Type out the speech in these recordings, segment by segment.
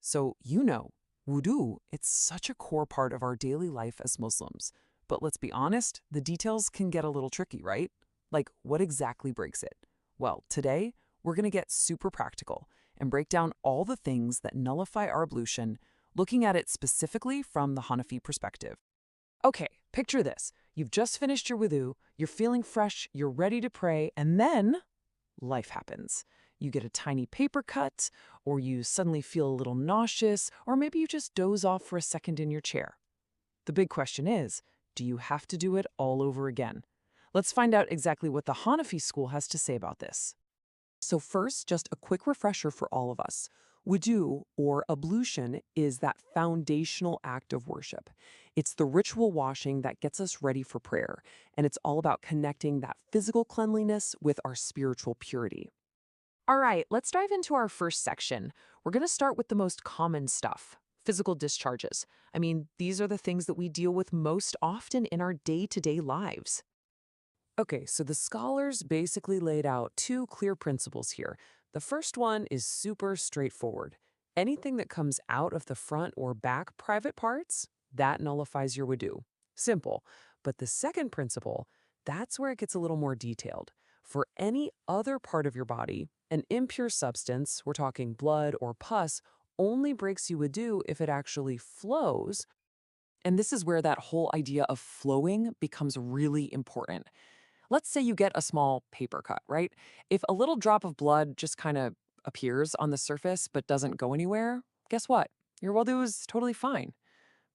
So, wudu, it's such a core part of our daily life as Muslims. But let's be honest, the details can get a little tricky, right? Like, what exactly breaks it? Well, today, we're going to get super practical and break down all the things that nullify our ablution, looking at it specifically from the Hanafi perspective. Okay, picture this. You've just finished your wudu, you're feeling fresh, you're ready to pray, and then life happens. You get a tiny paper cut, or you suddenly feel a little nauseous, or maybe you just doze off for a second in your chair. The big question is, do you have to do it all over again? Let's find out exactly what the Hanafi school has to say about this. So first, just a quick refresher for all of us. Wudu, or ablution, is that foundational act of worship. It's the ritual washing that gets us ready for prayer, and it's all about connecting that physical cleanliness with our spiritual purity. All right, let's dive into our first section. We're going to start with the most common stuff, physical discharges. I mean, these are the things that we deal with most often in our day-to-day lives. Okay, so the scholars basically laid out two clear principles here. The first one is super straightforward. Anything that comes out of the front or back private parts, that nullifies your wudu. Simple. But the second principle, that's where it gets a little more detailed. For any other part of your body, an impure substance, we're talking blood or pus, only breaks you wudu if it actually flows. And this is where that whole idea of flowing becomes really important. Let's say you get a small paper cut, right? If a little drop of blood just kind of appears on the surface but doesn't go anywhere, guess what? Your wudu is totally fine.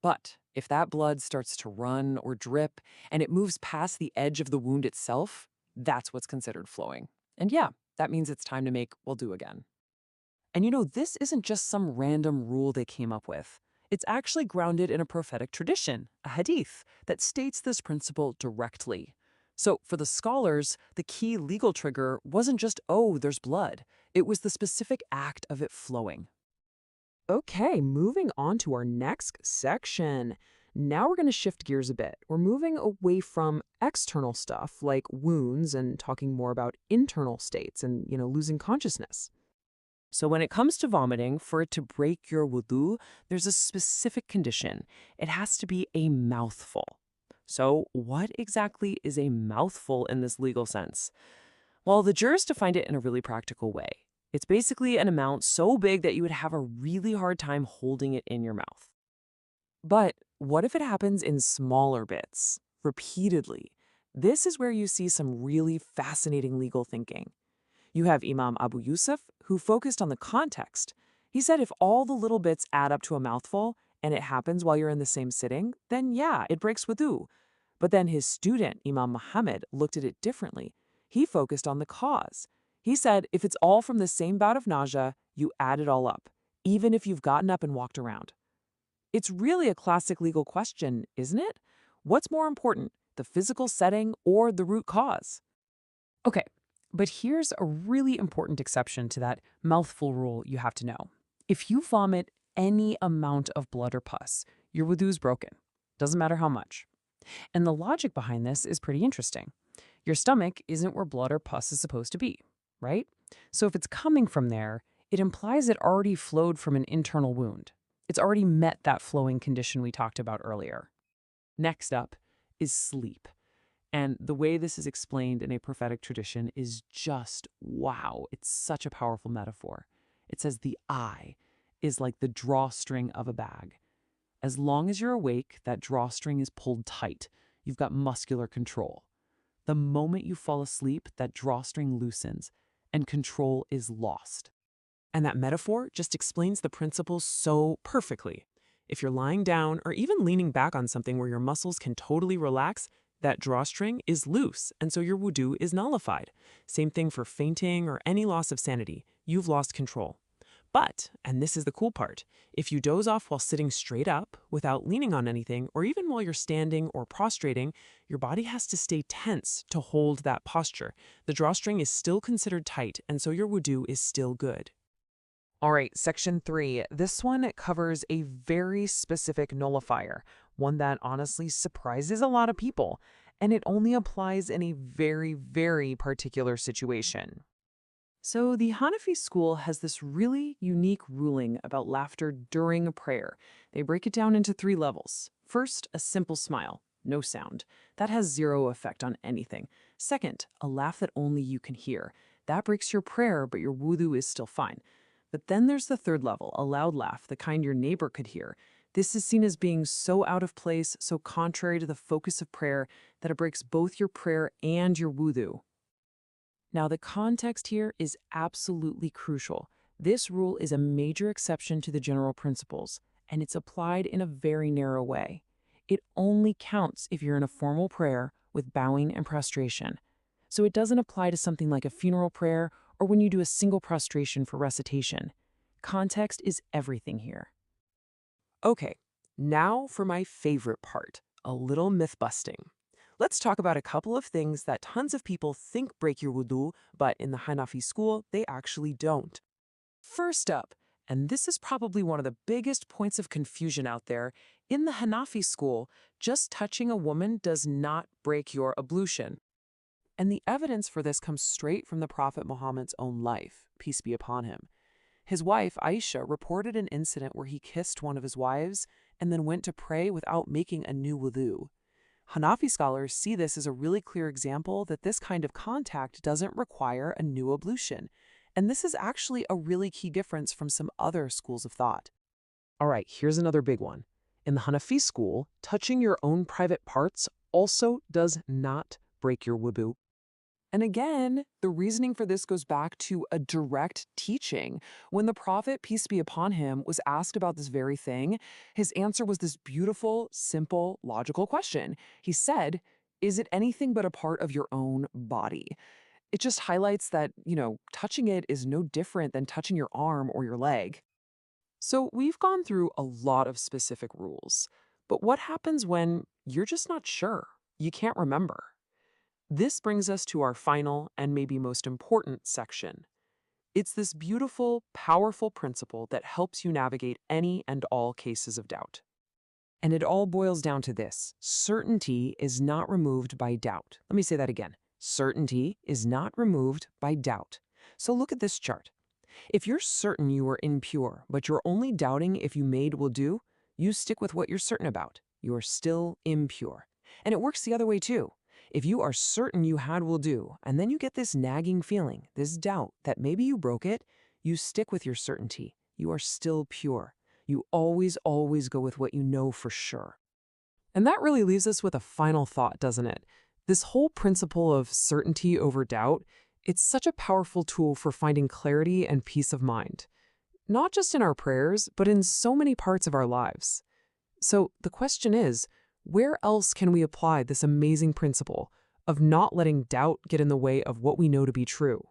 But if that blood starts to run or drip and it moves past the edge of the wound itself, that's what's considered flowing. And yeah, that means it's time to make wudu again. And this isn't just some random rule they came up with. It's actually grounded in a prophetic tradition, a hadith, that states this principle directly. So for the scholars, the key legal trigger wasn't just, oh, there's blood. It was the specific act of it flowing. Okay, moving on to our next section. Now we're going to shift gears a bit. We're moving away from external stuff like wounds and talking more about internal states and, losing consciousness. So when it comes to vomiting, for it to break your wudu, there's a specific condition. It has to be a mouthful. So what exactly is a mouthful in this legal sense? Well, the jurists defined it in a really practical way. It's basically an amount so big that you would have a really hard time holding it in your mouth. But what if it happens in smaller bits, repeatedly? This is where you see some really fascinating legal thinking. You have Imam Abu Yusuf, who focused on the context. He said if all the little bits add up to a mouthful and it happens while you're in the same sitting, then yeah, it breaks wudu. But then his student, Imam Muhammad, looked at it differently. He focused on the cause. He said if it's all from the same bout of nausea, you add it all up, even if you've gotten up and walked around. It's really a classic legal question, isn't it? What's more important, the physical setting or the root cause? Okay, but here's a really important exception to that mouthful rule you have to know. If you vomit any amount of blood or pus, your wudu is broken. Doesn't matter how much. And the logic behind this is pretty interesting. Your stomach isn't where blood or pus is supposed to be, right? So if it's coming from there, it implies it already flowed from an internal wound. It's already met that flowing condition we talked about earlier. Next up is sleep. And the way this is explained in a prophetic tradition is just wow. It's such a powerful metaphor. It says the eye is like the drawstring of a bag. As long as you're awake, that drawstring is pulled tight. You've got muscular control. The moment you fall asleep, that drawstring loosens and control is lost. And that metaphor just explains the principle so perfectly. If you're lying down or even leaning back on something where your muscles can totally relax, that drawstring is loose, and so your wudu is nullified. Same thing for fainting or any loss of sanity. You've lost control. But, and this is the cool part, if you doze off while sitting straight up, without leaning on anything, or even while you're standing or prostrating, your body has to stay tense to hold that posture. The drawstring is still considered tight, and so your wudu is still good. All right, section 3. This one covers a very specific nullifier, one that honestly surprises a lot of people, and it only applies in a very, very particular situation. So, the Hanafi school has this really unique ruling about laughter during a prayer. They break it down into 3 levels. First, a simple smile, no sound. That has zero effect on anything. Second, a laugh that only you can hear. That breaks your prayer, but your wudu is still fine. But then there's the third level, a loud laugh, the kind your neighbor could hear. This is seen as being so out of place, so contrary to the focus of prayer, that it breaks both your prayer and your wudu. Now, the context here is absolutely crucial. This rule is a major exception to the general principles, and it's applied in a very narrow way. It only counts if you're in a formal prayer with bowing and prostration. So it doesn't apply to something like a funeral prayer or when you do a single prostration for recitation. Context is everything here. Okay, now for my favorite part, a little myth busting. Let's talk about a couple of things that tons of people think break your wudu, but in the Hanafi school, they actually don't. First up, and this is probably one of the biggest points of confusion out there, in the Hanafi school, just touching a woman does not break your ablution. And the evidence for this comes straight from the Prophet Muhammad's own life, peace be upon him. His wife, Aisha, reported an incident where he kissed one of his wives and then went to pray without making a new wudu. Hanafi scholars see this as a really clear example that this kind of contact doesn't require a new ablution. And this is actually a really key difference from some other schools of thought. All right, here's another big one. In the Hanafi school, touching your own private parts also does not break your wudu. And again, the reasoning for this goes back to a direct teaching. When the Prophet, peace be upon him, was asked about this very thing, his answer was this beautiful, simple, logical question. He said, "Is it anything but a part of your own body?" It just highlights that, touching it is no different than touching your arm or your leg. So we've gone through a lot of specific rules. But what happens when you're just not sure? You can't remember. This brings us to our final and maybe most important section. It's this beautiful, powerful principle that helps you navigate any and all cases of doubt. And it all boils down to this: certainty is not removed by doubt. Let me say that again. Certainty is not removed by doubt. So look at this chart. If you're certain you were impure, but you're only doubting if you made wudu, you stick with what you're certain about. You are still impure. And it works the other way too. If you are certain you had wudu, and then you get this nagging feeling, this doubt that maybe you broke it, you stick with your certainty. You are still pure. You always go with what you know for sure. And that really leaves us with a final thought, doesn't it? This whole principle of certainty over doubt, it's such a powerful tool for finding clarity and peace of mind. Not just in our prayers, but in so many parts of our lives. So the question is, where else can we apply this amazing principle of not letting doubt get in the way of what we know to be true?